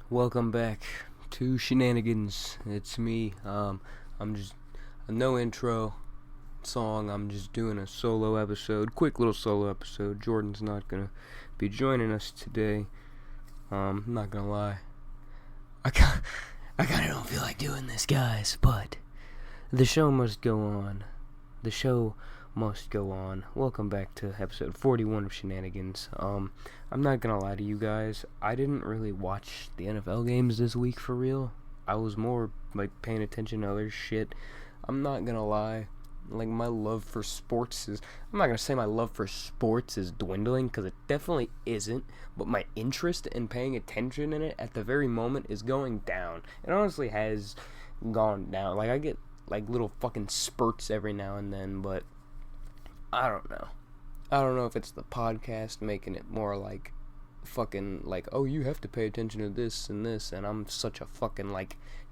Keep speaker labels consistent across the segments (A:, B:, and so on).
A: Welcome back to Shenanigans. It's me. I'm just no intro song. I'm just doing a solo episode, quick little solo episode. Jordan's not gonna be joining us today. I'm not gonna lie. I kinda don't feel like doing this, guys. But the show must go on. The show must go on. Welcome back to episode 41 of Shenanigans. I'm not gonna lie to you guys, I didn't really watch the NFL games this week for real. I was more paying attention to other shit. I'm not gonna lie, my love for sports is, I'm not gonna say my love for sports is dwindling, because it definitely isn't, but my interest in paying attention in it at the very moment is going down. It honestly has gone down. I get little fucking spurts every now and then, but I don't know. I don't know if it's the podcast making it more oh, you have to pay attention to this, and I'm such a fucking,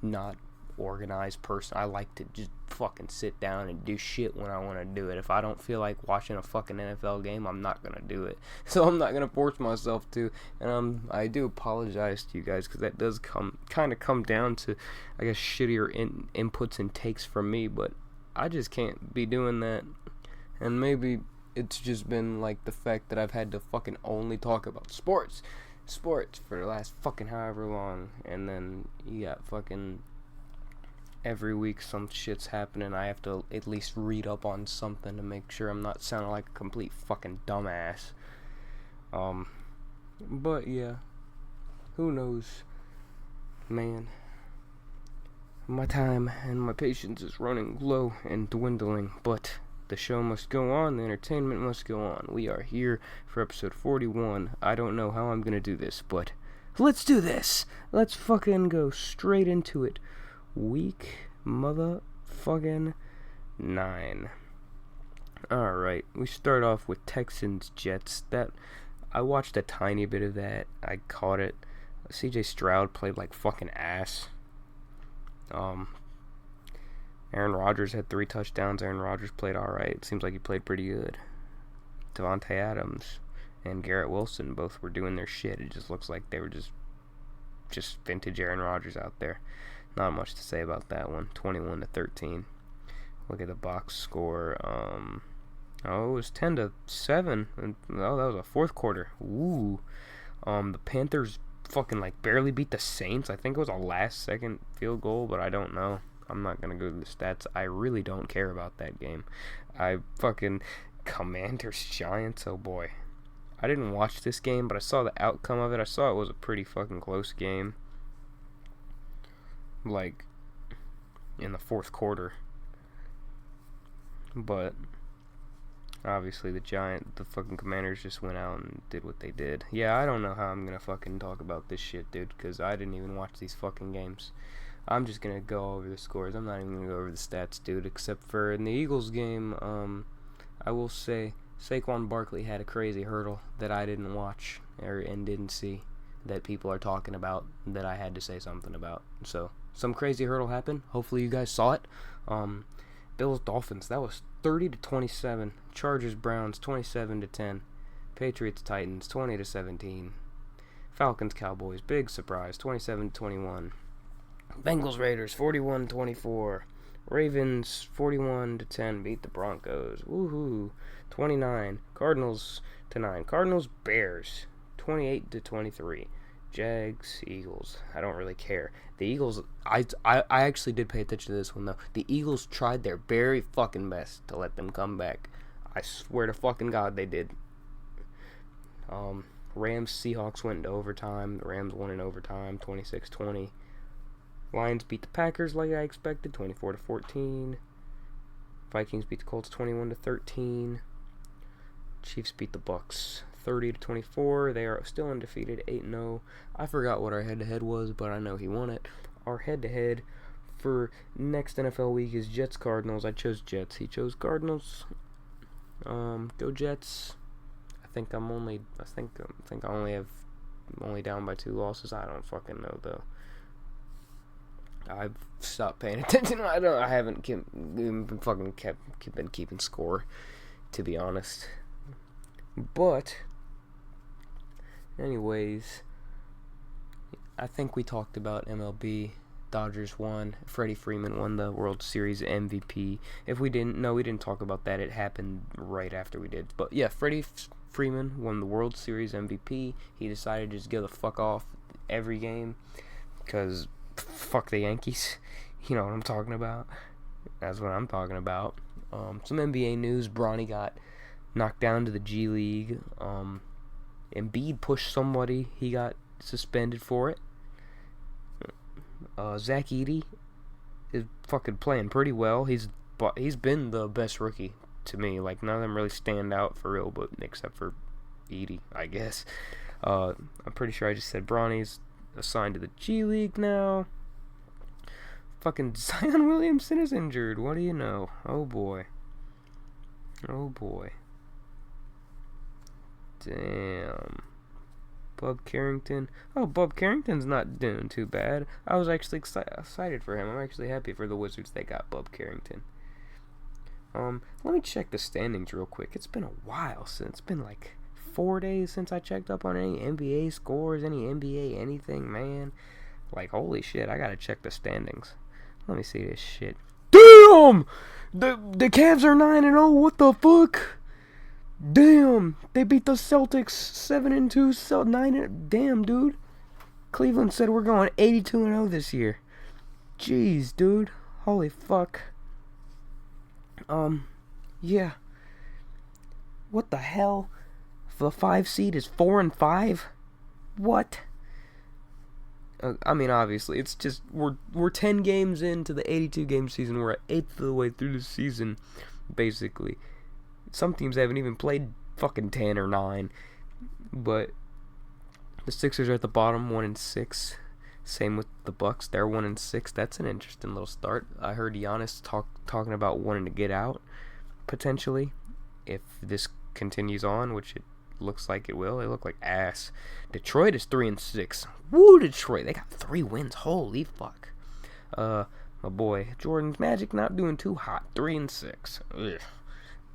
A: not organized person. I like to just fucking sit down and do shit when I want to do it. If I don't feel like watching a fucking NFL game, I'm not gonna do it. So I'm not gonna force myself to, and I do apologize to you guys, because that does come down to, I guess, shittier inputs and takes from me, but I just can't be doing that. And maybe it's just been the fact that I've had to fucking only talk about sports for the last fucking however long, and then you got fucking every week some shit's happening. I have to at least read up on something to make sure I'm not sounding like a complete fucking dumbass. But yeah, who knows, man. My time and my patience is running low and dwindling, but the show must go on, the entertainment must go on. We are here for episode 41. I don't know how I'm gonna do this, but let's do this! Let's fucking go straight into it. Week motherfucking 9. Alright, we start off with Texans-Jets. That I watched a tiny bit of that. I caught it. CJ Stroud played like fucking ass. Aaron Rodgers had 3 touchdowns. Aaron Rodgers played alright. It seems like he played pretty good. Devontae Adams and Garrett Wilson both were doing their shit. It just looks like they were just vintage Aaron Rodgers out there. Not much to say about that one. 21-13. Look at the box score. It was 10-7. Oh, that was a fourth quarter. Ooh. The Panthers fucking barely beat the Saints. I think it was a last-second field goal, but I don't know. I'm not gonna go to the stats. I really don't care about that game. Commanders Giants, oh boy. I didn't watch this game, but I saw the outcome of it. I saw it was a pretty fucking close game. In the fourth quarter. But obviously the fucking Commanders just went out and did what they did. Yeah, I don't know how I'm gonna fucking talk about this shit, dude, because I didn't even watch these fucking games. I'm just gonna go over the scores. I'm not even gonna go over the stats, dude, except for in the Eagles game, I will say Saquon Barkley had a crazy hurdle that I didn't watch and didn't see, that people are talking about, that I had to say something about. So some crazy hurdle happened. Hopefully you guys saw it. Bills Dolphins, that was 30-27. Chargers Browns 27-10. Patriots Titans 20-17. Falcons Cowboys, big surprise, 27-21. Bengals Raiders 41-24. Ravens 41-10 beat the Broncos. Woohoo. 29. Cardinals 9. Cardinals Bears 28-23. Jags Eagles. I don't really care. The Eagles, I actually did pay attention to this one though. The Eagles tried their very fucking best to let them come back. I swear to fucking God they did. Rams Seahawks went into overtime. The Rams won in overtime 26-20. Lions beat the Packers like I expected, 24-14. Vikings beat the Colts 21-13. Chiefs beat the Bucks 30-24. They are still undefeated, 8-0. I forgot what our head-to-head was, but I know he won it. Our head-to-head for next NFL week is Jets-Cardinals. I chose Jets. He chose Cardinals. Go Jets. I think I only have only down by 2 losses. I don't fucking know though. I've stopped paying attention. I haven't been keeping score, to be honest. But anyways, I think we talked about MLB. Dodgers won. Freddie Freeman won the World Series MVP. If we didn't, no, we didn't talk about that. It happened right after we did. But yeah, Freddie Freeman won the World Series MVP. He decided to just go the fuck off every game because fuck the Yankees. You know what I'm talking about. That's what I'm talking about. Some NBA news. Bronny got knocked down to the G League. Embiid pushed somebody. He got suspended for it. Zach Edey is fucking playing pretty well. He's been the best rookie to me. Like, none of them really stand out for real, but except for Edey, I guess. I'm pretty sure I just said Bronny's assigned to the G League now. Fucking Zion Williamson is injured. What do you know? Oh boy. Oh boy. Damn. Bub Carrington. Oh, Bub Carrington's not doing too bad. I was actually excited for him. I'm actually happy for the Wizards they got Bub Carrington. Let me check the standings real quick. It's been a while since. It's been like 4 days since I checked up on any NBA scores, any NBA anything, man. Like, holy shit, I gotta check the standings. Let me see this shit. Damn! The Cavs are 9-0. What the fuck? Damn! They beat the Celtics 7-2. 9. Damn, dude. Cleveland said we're going 82-0 this year. Jeez, dude. Holy fuck. Yeah. What the hell? The 5 seed is 4-5. What? I mean, obviously, it's just we're 10 games into the 82 game season. We're at 8th of the way through the season, basically. Some teams haven't even played fucking 10 or 9, but the Sixers are at the bottom, 1-6. Same with the Bucks; they're 1-6. That's an interesting little start. I heard Giannis talking about wanting to get out potentially if this continues on, which it looks like it will. They look like ass. Detroit is 3-6. Woo, Detroit! They got 3 wins. Holy fuck. My boy Jordan's Magic not doing too hot. 3-6. Ugh.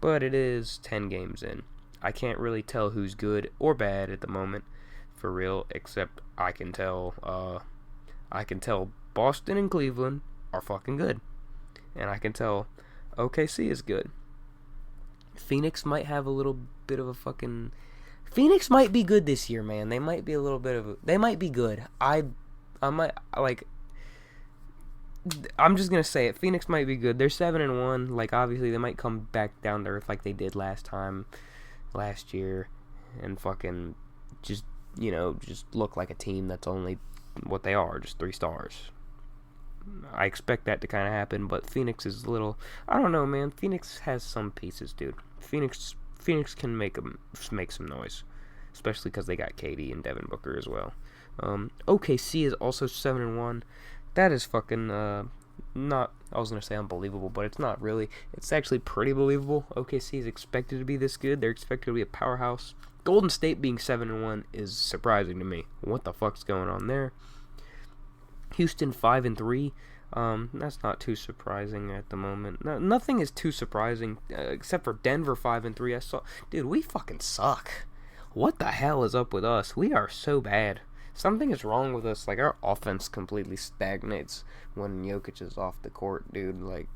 A: But it is 10 games in. I can't really tell who's good or bad at the moment, for real. Except I can tell Boston and Cleveland are fucking good, and I can tell OKC is good. Phoenix might have a little bit of a fucking. Phoenix might be good this year, man. They might be a little bit of a. They might be good. I might like. I'm just gonna say it. Phoenix might be good. They're 7-1. Like, obviously they might come back down to earth like they did last year, and fucking just look like a team that's only what they are, just 3 stars. I expect that to kind of happen, but Phoenix is a little. I don't know, man. Phoenix has some pieces, dude. Phoenix can make some noise, especially because they got KD and Devin Booker as well. OKC is also 7-1. That is fucking not. I was gonna say unbelievable, but it's not really. It's actually pretty believable. OKC is expected to be this good. They're expected to be a powerhouse. Golden State being 7-1 is surprising to me. What the fuck's going on there? Houston 5-3. That's not too surprising at the moment. No, nothing is too surprising except for Denver 5-3. I saw, dude, we fucking suck. What the hell is up with us? We are so bad. Something is wrong with us. Like, our offense completely stagnates when Jokic is off the court, dude. Like,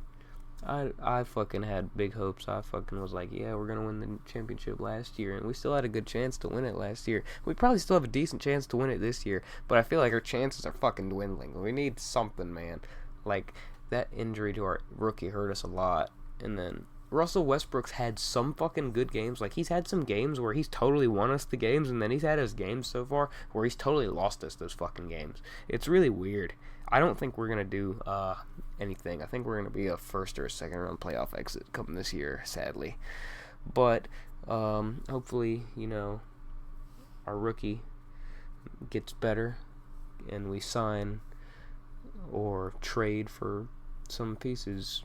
A: I fucking had big hopes. I fucking was like, yeah, we're gonna win the championship last year, and we still had a good chance to win it last year. We probably still have a decent chance to win it this year, but I feel like our chances are fucking dwindling. We need something, man. Like, that injury to our rookie hurt us a lot, and then Russell Westbrook's had some fucking good games. Like, he's had some games where he's totally won us the games, and then he's had his games so far where he's totally lost us those fucking games. It's really weird. I don't think we're going to do anything. I think we're going to be a first or a second round playoff exit coming this year, sadly. But hopefully, our rookie gets better and we sign or trade for some pieces,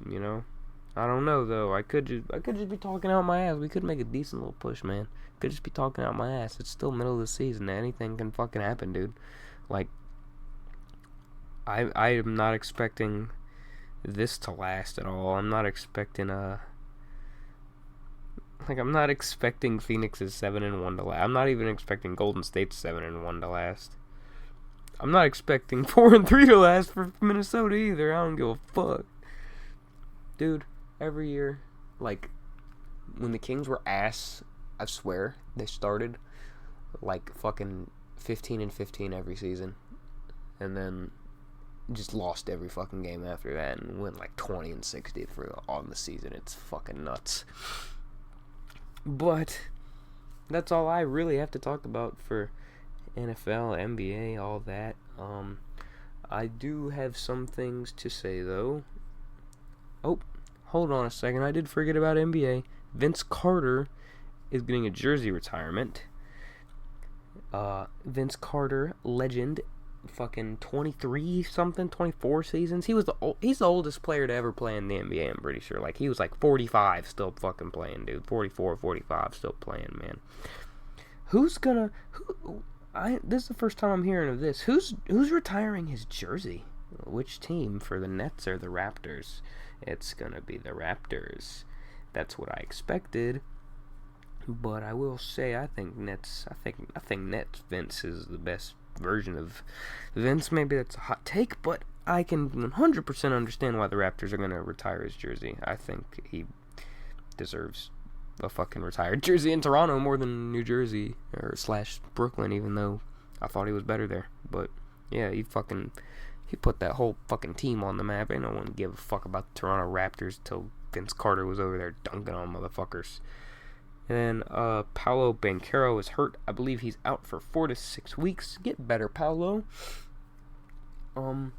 A: I don't know, though. I could just be talking out my ass. We could make a decent little push, man. Could just be talking out my ass. It's still middle of the season. Anything can fucking happen, dude. Like, I am not expecting this to last at all. I'm not expecting I'm not expecting Phoenix's 7-1 to last. I'm not even expecting Golden State's 7-1 to last. I'm not expecting 4-3 to last for Minnesota either. I don't give a fuck. Dude, every year, like, when the Kings were ass, I swear, they started, like, fucking 15-15 every season. And then just lost every fucking game after that and went, like, 20-60 for on the season. It's fucking nuts. But that's all I really have to talk about for NFL, NBA, all that. I do have some things to say, though. Oh, hold on a second. I did forget about NBA. Vince Carter is getting a jersey retirement. Vince Carter, legend, fucking 23-something, 24 seasons. He's the oldest player to ever play in the NBA, I'm pretty sure. Like, he was like 45 still fucking playing, dude. 44, 45 still playing, man. This is the first time I'm hearing of this. Who's retiring his jersey? Which team? For the Nets or the Raptors? It's gonna be the Raptors. That's what I expected. But I will say, I think Nets Vince is the best version of Vince. Maybe that's a hot take, but I can 100% understand why the Raptors are gonna retire his jersey. I think he deserves a fucking retired jersey in Toronto more than New Jersey or / Brooklyn, even though I thought he was better there. But yeah, he put that whole fucking team on the map. Ain't no one give a fuck about the Toronto Raptors till Vince Carter was over there dunking on motherfuckers. And then Paolo Banchero is hurt. I believe he's out for 4 to 6 weeks. Get better, Paolo. And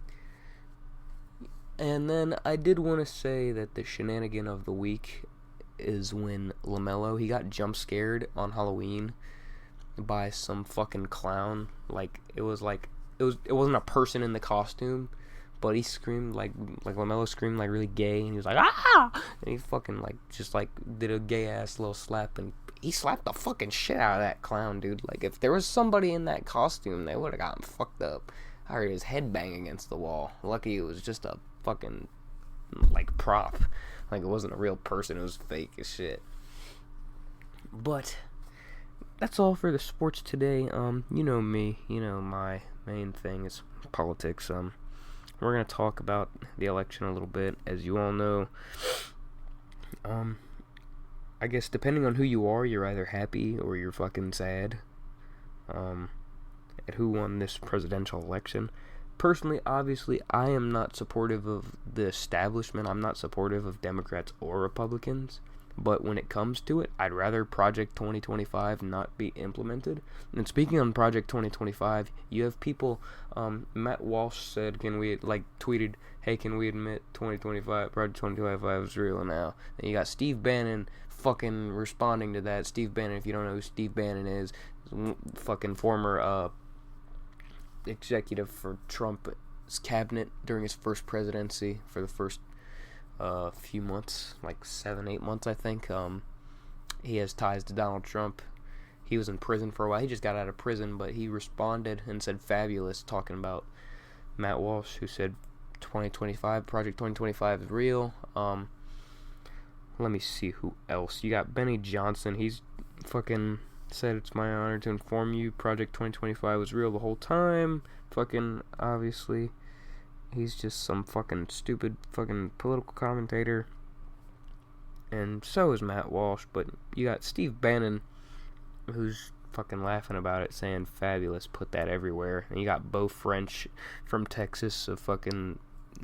A: then I did want to say that the shenanigan of the week is when LaMelo, he got jump scared on Halloween by some fucking clown. Like, it wasn't a person in the costume, but he screamed like LaMelo screamed like really gay, and he was like, ah, and he fucking just did a gay ass little slap, and he slapped the fucking shit out of that clown, dude. Like, if there was somebody in that costume, they would have gotten fucked up. I heard his head bang against the wall. Lucky it was just a fucking prop. Like, it wasn't a real person. It was fake as shit. But that's all for the sports today. You know me. You know my main thing is politics. We're gonna talk about the election a little bit, as you all know. I guess depending on who you are, you're either happy or you're fucking sad. At who won this presidential election. Personally, obviously, I am not supportive of the establishment. I'm not supportive of Democrats or Republicans. But when it comes to it, I'd rather Project 2025 not be implemented. And speaking on Project 2025, you have people, Matt Walsh said, tweeted, hey, can we admit Project 2025 is real now? And you got Steve Bannon fucking responding to that. Steve Bannon, if you don't know who Steve Bannon is fucking former, executive for Trump's cabinet during his first presidency for the first few months, like 7-8 months, I think. He has ties to Donald Trump. He was in prison for a while. He just got out of prison, but he responded and said fabulous, talking about Matt Walsh, who said Project 2025 is real. Let me see who else. You got Benny Johnson. He's fucking said, it's my honor to inform you Project 2025 was real the whole time. Fucking, obviously, he's just some fucking stupid fucking political commentator. And so is Matt Walsh. But you got Steve Bannon, who's fucking laughing about it, saying fabulous, put that everywhere. And you got Beau French from Texas, a fucking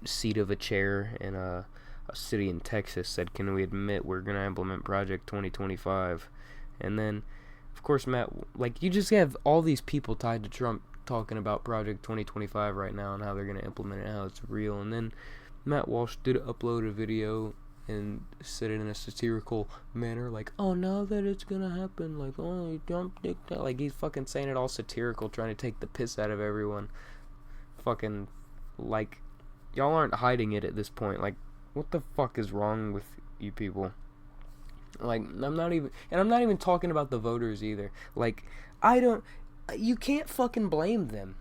A: seat of a chair in a city in Texas, said, can we admit we're going to implement Project 2025? And then, of course, Matt, you just have all these people tied to Trump talking about Project 2025 right now and how they're going to implement it, how it's real. And then Matt Walsh did upload a video and said it in a satirical manner, like, oh, now that it's going to happen, like, oh, Trump did that. Like, he's fucking saying it all satirical, trying to take the piss out of everyone. Fucking, like, y'all aren't hiding it at this point. Like, what the fuck is wrong with you people? Like, I'm not even talking about the voters either. Like, you can't fucking blame them.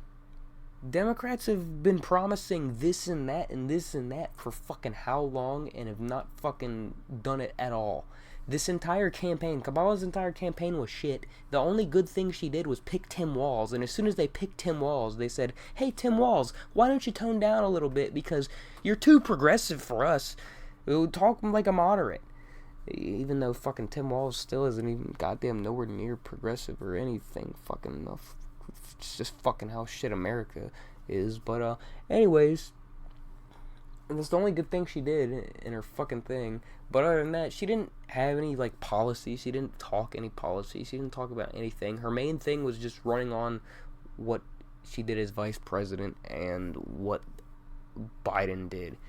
A: Democrats have been promising this and that and this and that for fucking how long, and have not fucking done it at all. This entire campaign, Kamala's entire campaign was shit. The only good thing she did was pick Tim Walz, and as soon as they picked Tim Walz, they said, "Hey, Tim Walz, why don't you tone down a little bit, because you're too progressive for us. We'll talk like a moderate." Even though fucking Tim Walz still isn't even goddamn nowhere near progressive or anything. Fucking enough. It's just fucking how shit America is. But anyways, that's the only good thing she did in her fucking thing. But other than that, she didn't have any like policy. She didn't talk any policy. She didn't talk about anything. Her main thing was just running on what she did as vice president and what Biden did.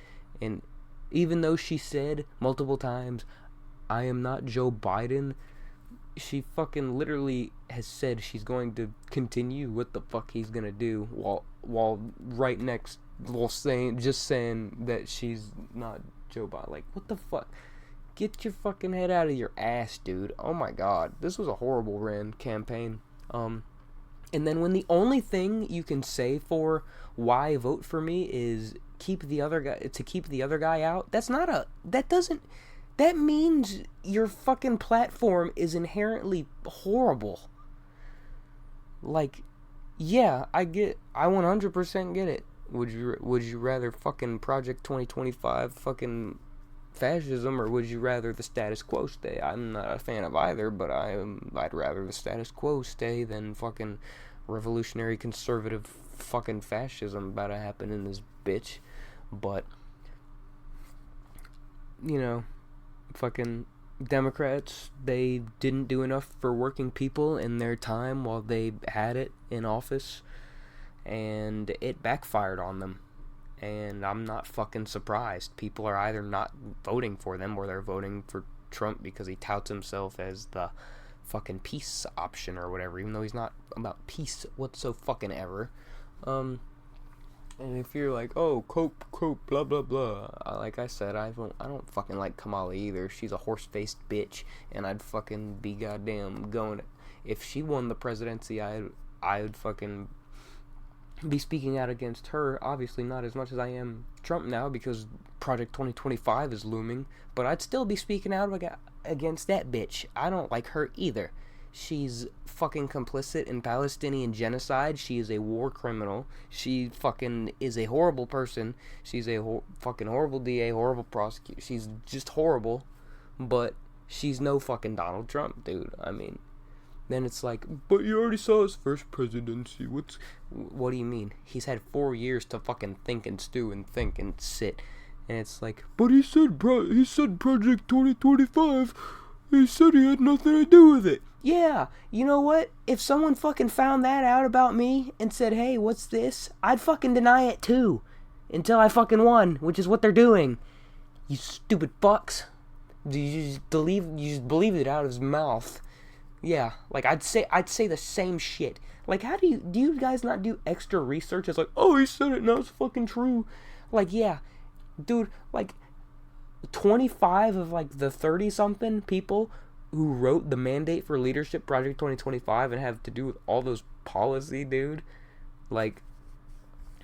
A: And even though she said multiple times, "I am not Joe Biden," she fucking literally has said she's going to continue what the fuck he's gonna do while right next, saying that she's not Joe Biden. Like, what the fuck? Get your fucking head out of your ass, dude. Oh my god, this was a horrible campaign. And then when the only thing you can say for why vote for me is keep the other guy out, that means your fucking platform is inherently horrible. Like, yeah, I 100% get it. Would you rather fucking Project 2025 fucking fascism, or would you rather the status quo stay? I'm not a fan of either, but I'd rather the status quo stay than fucking revolutionary conservative fucking fascism about to happen in this bitch. But, you know, fucking Democrats, they didn't do enough for working people in their time while they had it in office, and it backfired on them. And I'm not fucking surprised. People are either not voting for them or they're voting for Trump because he touts himself as the fucking peace option or whatever, even though he's not about peace whatsoever. And if you're like, "Oh, cope, blah blah blah," like I said, I don't fucking like Kamala either. She's a horse-faced bitch, and I'd fucking be goddamn going. If she won the presidency, I'd fucking be speaking out against her. Obviously not as much as I am Trump now, because Project 2025 is looming, but I'd still be speaking out against that bitch. I don't like her either. She's fucking complicit in Palestinian genocide. She is a war criminal. She fucking is a horrible person. She's a fucking horrible DA, horrible prosecutor. She's just horrible, but she's no fucking Donald Trump, dude. I mean, then it's like, "But you already saw his first presidency. What do you mean? He's had 4 years to fucking think and stew and think and sit." And it's like, "But he said Project 2025. He said he had nothing to do with it." Yeah, you know what? If someone fucking found that out about me and said, "Hey, what's this?" I'd fucking deny it too. Until I fucking won, which is what they're doing. You stupid fucks. You just believe it out of his mouth. Yeah, like I'd say the same shit. Like, how do you guys not do extra research? It's like, "Oh, he said it, now it's fucking true." Like, yeah, dude, like 25 of like the 30-something people who wrote the mandate for leadership Project 2025 and have to do with all those policy, dude, like,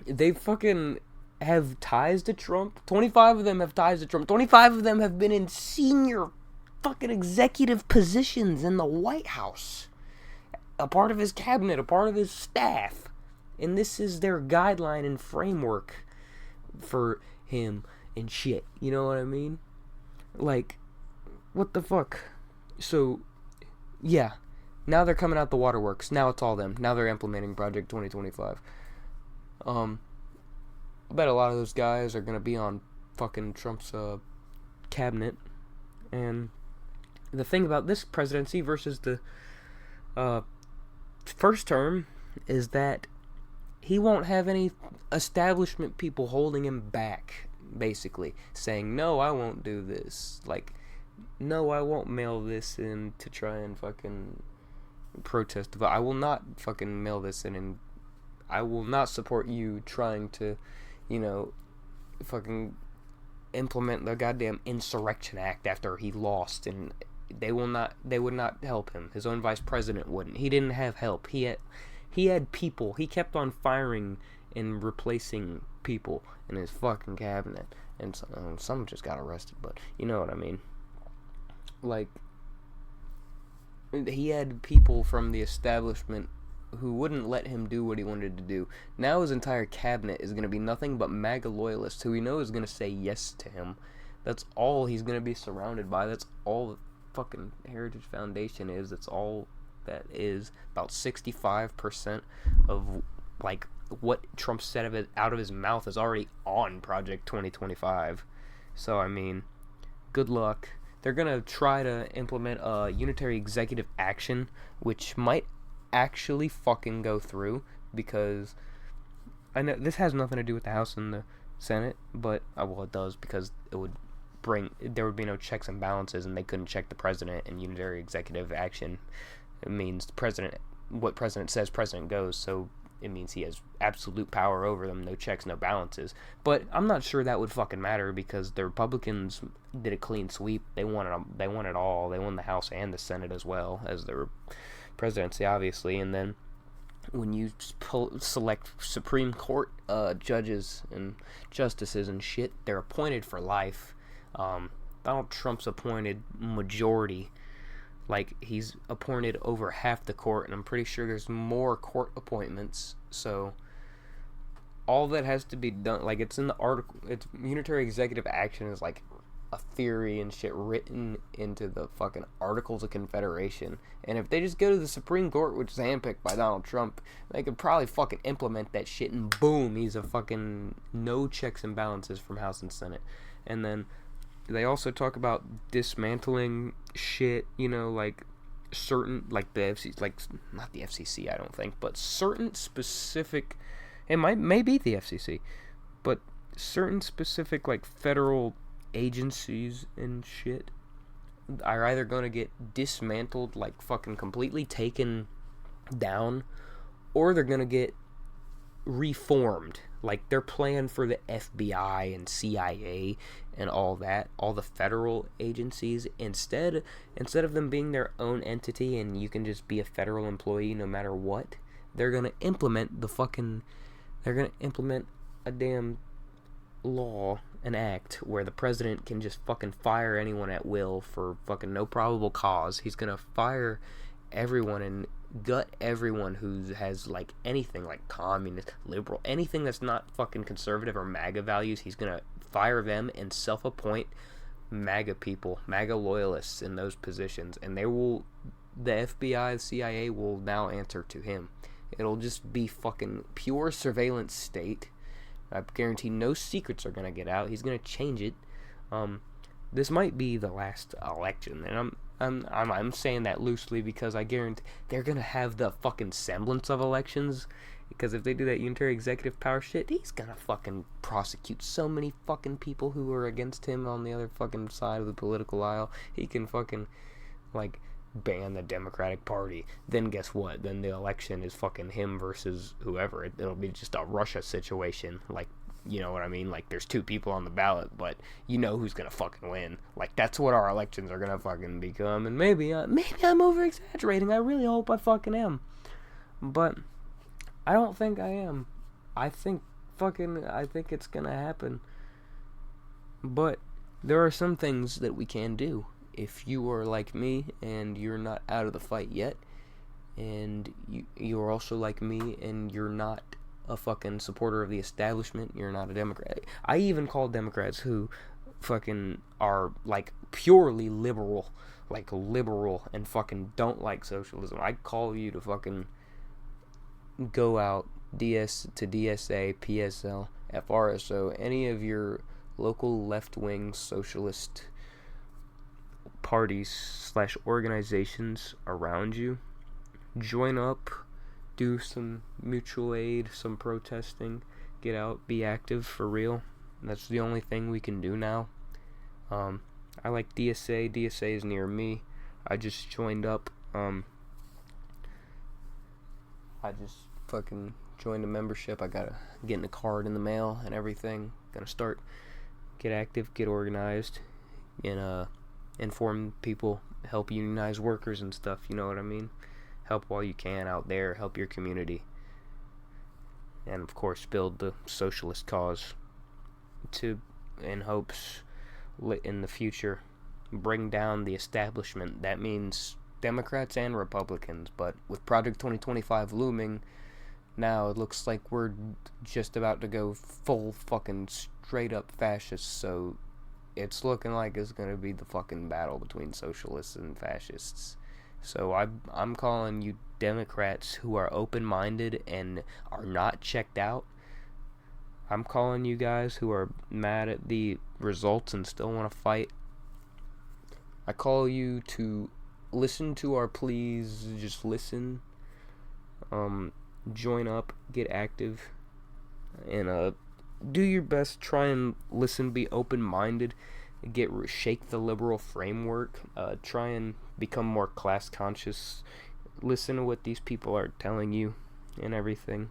A: they fucking have ties to Trump. 25 of them have ties to Trump. 25 of them have been in senior fucking executive positions in the White House, a part of his cabinet, a part of his staff, and this is their guideline and framework for him and shit. You know what I mean? Like, what the fuck? So, yeah, now they're coming out the waterworks. Now it's all them. Now they're implementing Project 2025. I bet a lot of those guys are gonna be on fucking Trump's cabinet. And the thing about this presidency versus the first term is that he won't have any establishment people holding him back, basically saying, "No, I won't do this." Like, "No, I won't mail this in to try and fucking protest. But I will not fucking mail this in, and I will not support you trying to, fucking implement the goddamn Insurrection Act after he lost." And they would not help him. His own vice president wouldn't. He didn't have help. He had people. He kept on firing and replacing people in his fucking cabinet. And some just got arrested, but you know what I mean. like, he had people from the establishment who wouldn't let him do what he wanted to do. Now his entire cabinet is going to be nothing but MAGA loyalists who he knows is going to say yes to him. That's all he's going to be surrounded by. That's all the fucking Heritage Foundation is. That's all that is. About 65% of, like, what Trump said out of his mouth is already on Project 2025. So, I mean, good luck. They're going to try to implement a unitary executive action, which might actually fucking go through, because I know this has nothing to do with the House and the Senate, but well, it does, because there would be no checks and balances, and they couldn't check the president. And unitary executive action, it means what president says, president goes. So it means he has absolute power over them, no checks, no balances. But I'm not sure that would fucking matter, because the Republicans did a clean sweep. They won it all. They won the House and the Senate as well as their presidency, obviously. And then when you select Supreme Court judges and justices and shit, they're appointed for life. Donald Trump's appointed majority. Like, he's appointed over half the court, and I'm pretty sure there's more court appointments. So all that has to be done, like, it's in the article. It's unitary executive action is like a theory and shit written into the fucking Articles of Confederation. And if they just go to the Supreme Court, which is handpicked by Donald Trump, they could probably fucking implement that shit, and boom, he's a fucking no checks and balances from House and Senate. And then they also talk about dismantling shit, like certain, like the FCC, like, not the FCC, I don't think, but certain specific, it may be the FCC, but certain specific, like, federal agencies and shit are either going to get dismantled, like, fucking completely taken down, or they're going to get reformed. Like, their plan for the FBI and CIA and all that, all the federal agencies, instead of them being their own entity and you can just be a federal employee no matter what, they're going to implement a damn law, an act, where the president can just fucking fire anyone at will for fucking no probable cause. He's going to fire everyone and gut everyone who has, like, anything like communist, liberal, anything that's not fucking conservative or MAGA values. He's gonna fire them and self-appoint MAGA people, MAGA loyalists in those positions, and the FBI, the CIA will now answer to him. It'll just be fucking pure surveillance state. I guarantee no secrets are gonna get out. He's gonna change it. This might be the last election, and I'm saying that loosely, because I guarantee they're gonna have the fucking semblance of elections. Because if they do that unitary executive power shit, he's gonna fucking prosecute so many fucking people who are against him on the other fucking side of the political aisle. He can fucking, like, ban the Democratic Party. Then guess what? Then the election is fucking him versus whoever. It'll be just a Russia situation. Like, you know what I mean? Like, there's two people on the ballot, but you know who's gonna fucking win. Like, that's what our elections are gonna fucking become. And maybe I'm over-exaggerating. I really hope I fucking am. But I don't think I am. I think it's gonna happen. But there are some things that we can do. If you are like me and you're not out of the fight yet, and you're also like me and you're not a fucking supporter of the establishment, you're not a Democrat. I even call Democrats who fucking are, like, purely liberal, and fucking don't like socialism. I call you to fucking go out, DSA, PSL, FRSO, any of your local left-wing socialist parties / organizations around you. Join up, do some mutual aid, some protesting, get out, be active for real. That's the only thing we can do now. I like DSA. DSA is near me. I just joined up. I just fucking joined a membership. I gotta get a card in the mail and everything. Gonna start, get active, get organized, and inform people, help unionize workers and stuff, you know what I mean? Help while you can out there, help your community. And of course, build the socialist cause in hopes in the future bring down the establishment. That means Democrats and Republicans. But with Project 2025 looming, now it looks like we're just about to go full fucking straight up fascists. So it's looking like it's gonna be the fucking battle between socialists and fascists. So I'm calling you Democrats who are open-minded and are not checked out. I'm calling you guys who are mad at the results and still want to fight. I call you to listen to our pleas. Just listen. Join up. Get active. And do your best. Try and listen. Be open-minded. Shake the liberal framework. Try and become more class conscious. Listen to what these people are telling you and everything.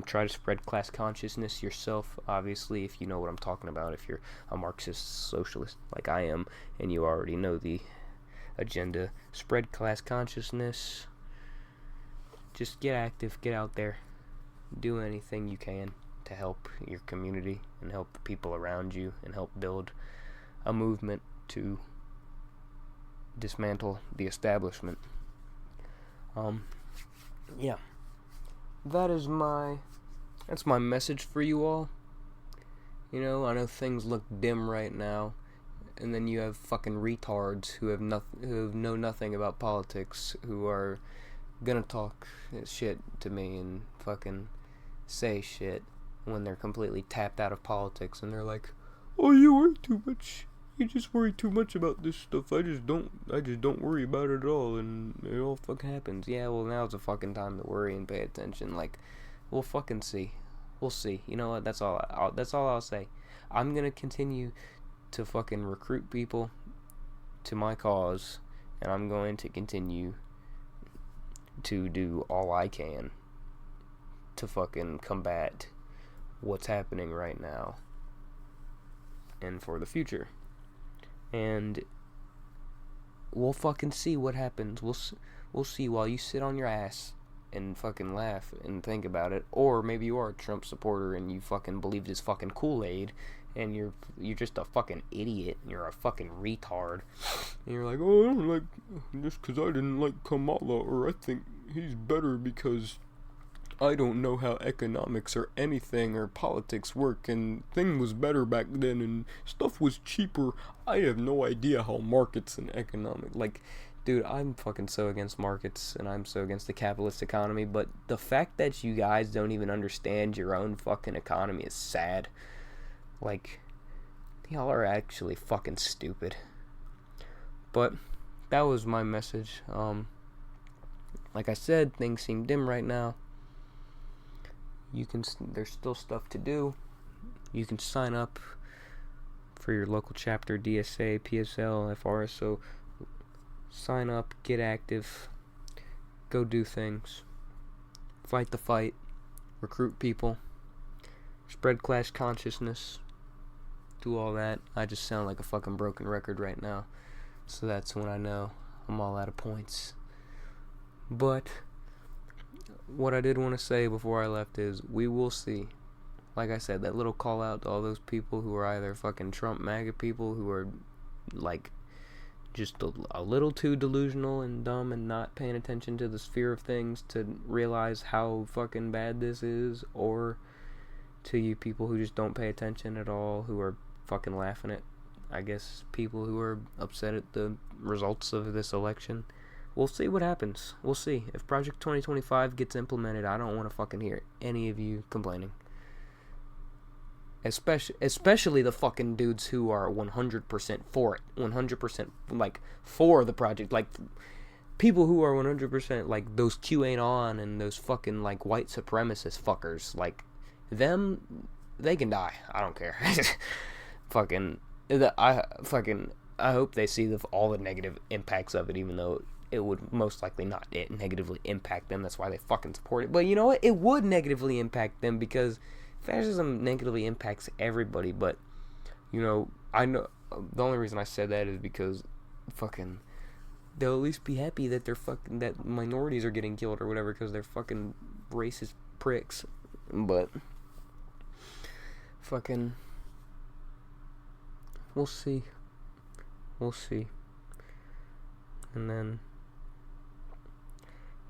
A: Try to spread class consciousness yourself, obviously, if you know what I'm talking about. If you're a Marxist socialist like I am, and you already know the agenda, spread class consciousness. Just get active, get out there, do anything you can to help your community and help the people around you and help build a movement to dismantle the establishment. Yeah. That's my message for you all. You know, I know things look dim right now, and then you have fucking retards who know nothing about politics, who are gonna talk shit to me and fucking say shit when they're completely tapped out of politics, and they're like, "Oh, you worry too much. You just worry too much about this stuff. I just don't worry about it at all, and it all fucking happens." Yeah, well, now's the fucking time to worry and pay attention. Like, we'll fucking see. We'll see. You know what? That's all I'll say. I'm gonna continue to fucking recruit people to my cause, and I'm going to continue to do all I can to fucking combat what's happening right now and for the future. And we'll fucking see what happens. We'll see while you sit on your ass and fucking laugh and think about it. Or maybe you are a Trump supporter and you fucking believe this fucking Kool-Aid, and you're just a fucking idiot. You're a fucking retard. And you're like, "Oh, I don't like just because I didn't like Kamala, or I think he's better because I don't know how economics or anything or politics work, and thing was better back then, and stuff was cheaper. I have no idea how markets and economic." Like, dude, I'm fucking so against markets, and I'm so against the capitalist economy, but the fact that you guys don't even understand your own fucking economy is sad. Like, y'all are actually fucking stupid. But that was my message. Like I said, things seem dim right now. There's still stuff to do. You can sign up for your local chapter, DSA, PSL, FRSO. Sign up, get active, go do things, fight the fight, recruit people, spread class consciousness, do all that. I just sound like a fucking broken record right now, so that's when I know I'm all out of points. But what I did want to say before I left is, we will see. Like I said, that little call out to all those people who are either fucking Trump MAGA people who are like just a little too delusional and dumb and not paying attention to the sphere of things to realize how fucking bad this is, or to you people who just don't pay attention at all, who are fucking laughing at, I guess, people who are upset at the results of this election. We'll see what happens. We'll see. If Project 2025 gets implemented, I don't want to fucking hear any of you complaining. Especially the fucking dudes who are 100% for it. 100% like for the project. Like, people who are 100% like those QAnon and those fucking like white supremacist fuckers. Like, them, they can die. I don't care. I hope they see all the negative impacts of it, even though it would most likely not negatively impact them. That's why they fucking support it. But you know what? It would negatively impact them, because fascism negatively impacts everybody. But, you know, I know the only reason I said that is because fucking they'll at least be happy that that minorities are getting killed or whatever, because they're fucking racist pricks. But fucking we'll see. we'll see. And then,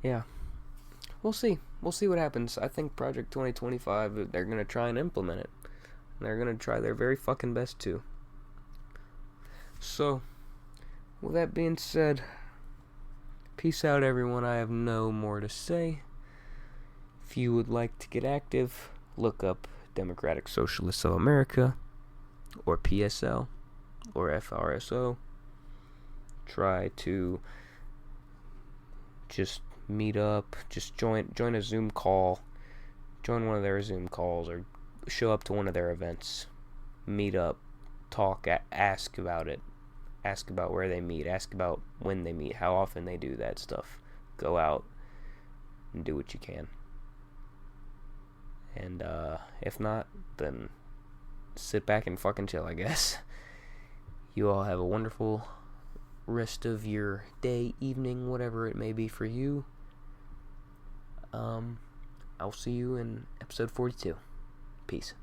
A: yeah, we'll see. We'll see what happens. I think Project 2025, they're going to try and implement it. And they're going to try their very fucking best to. So, with that being said, peace out, everyone. I have no more to say. If you would like to get active, look up Democratic Socialists of America, or PSL, or FRSO. Try to just meet up, just join a Zoom call, join one of their Zoom calls, or show up to one of their events, meet up, talk, ask about it, ask about where they meet, ask about when they meet, how often they do that stuff. Go out and do what you can. And if not, then sit back and fucking chill, I guess. You all have a wonderful rest of your day, evening, whatever it may be for you. I'll see you in episode 42. Peace.